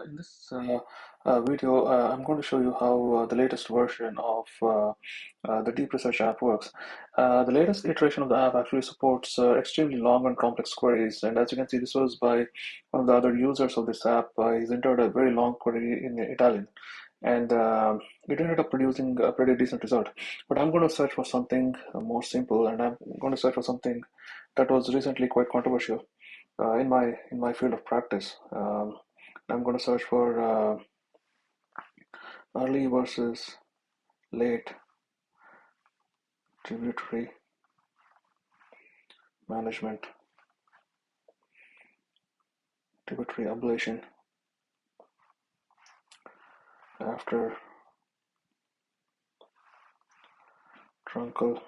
In this video, I'm going to show you how the latest version of the Deep Research app works. The latest iteration of the app actually supports extremely long and complex queries, and as you can see, this was by one of the other users of this app. He's entered a very long query in Italian, and it ended up producing a pretty decent result. But I'm going to search for something more simple, and I'm going to search for something that was recently quite controversial in my field of practice. I'm going to search for early versus late tributary management, tributary ablation after truncal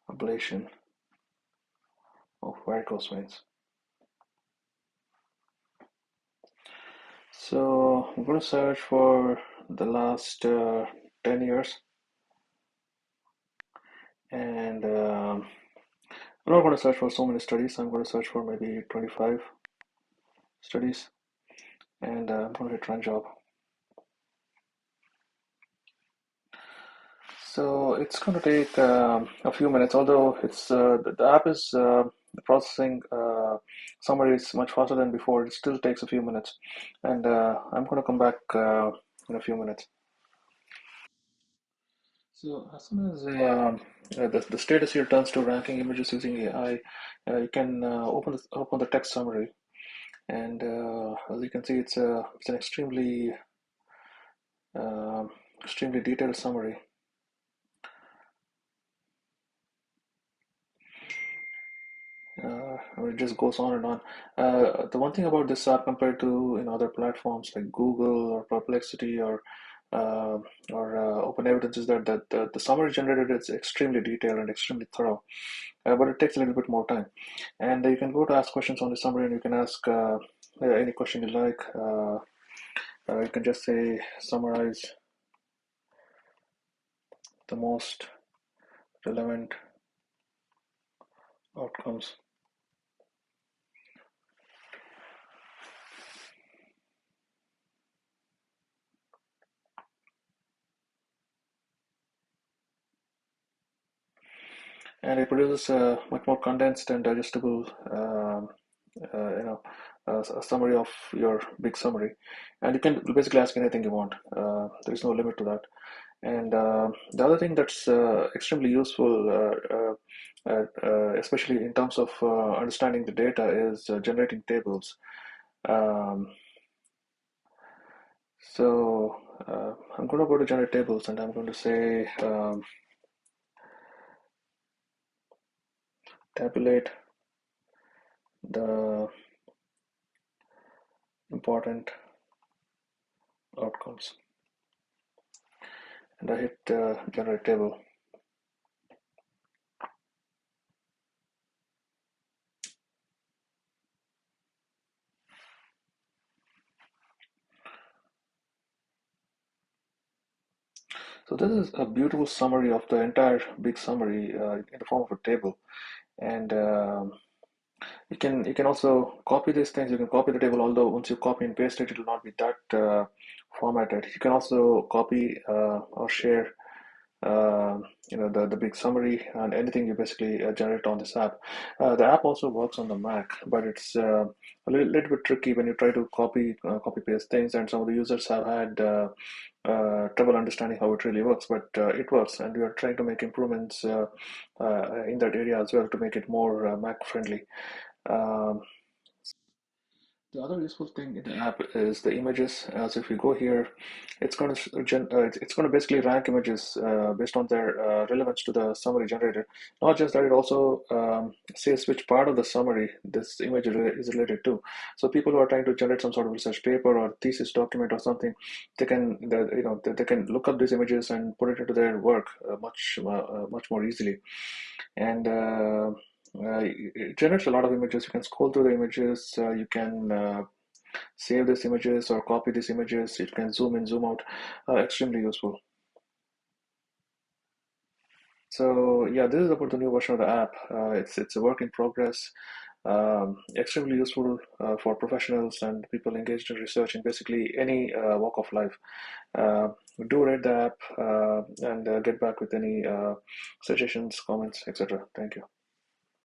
ablation of varicose veins. So I'm going to search for the last 10 years, and I'm not going to search for so many studies. I'm going to search for maybe 25 studies, and I'm going to hit run job. So it's going to take a few minutes, although the app is processing summaries much faster than before. It still takes a few minutes, and I'm going to come back in a few minutes. So as soon as the status here turns to ranking images using AI, you can open the text summary, and as you can see, it's an uh, extremely detailed summary. It just goes on and on. The one thing about this app compared to other platforms like Google or Perplexity uh, or Open Evidence is that the summary generated is extremely detailed and extremely thorough, but it takes a little bit more time. And you can go to ask questions on the summary, and you can ask any question you like. You can just say summarize the most relevant outcomes. And it produces a much more condensed and digestible, uh, you know, a summary of your big summary, and you can basically ask anything you want. There is no limit to that. And the other thing that's extremely useful, especially in terms of understanding the data, is generating tables. Um, so I'm going to go to generate tables, and I'm going to say tabulate the important outcomes, and I hit generate table. So this is a beautiful summary of the entire big summary in the form of a table, and you can also copy these things. You can copy the table, although once you copy and paste it, it will not be that formatted. You can also copy or share the big summary and anything you basically generate on this app. The app also works on the Mac, but it's little bit tricky when you try to copy paste things, and some of the users have had trouble understanding how it really works, but it works, and we are trying to make improvements in that area as well to make it more Mac friendly. um, the other useful thing in the app is the images. So if you go here, it's going to basically rank images based on their relevance to the summary generated. Not just that, it also says which part of the summary this image is related to. So people who are trying to generate some sort of research paper or thesis document or something, they can look up these images and put it into their work much more easily. And it generates a lot of images. You can scroll through the images. You can save these images or copy these images. You can zoom in, zoom out. Extremely useful. So yeah, this is about the new version of the app. It's a work in progress. extremely useful for professionals and people engaged in research in basically any walk of life. Uh, do rate the app and get back with any suggestions, comments, etc. Thank you.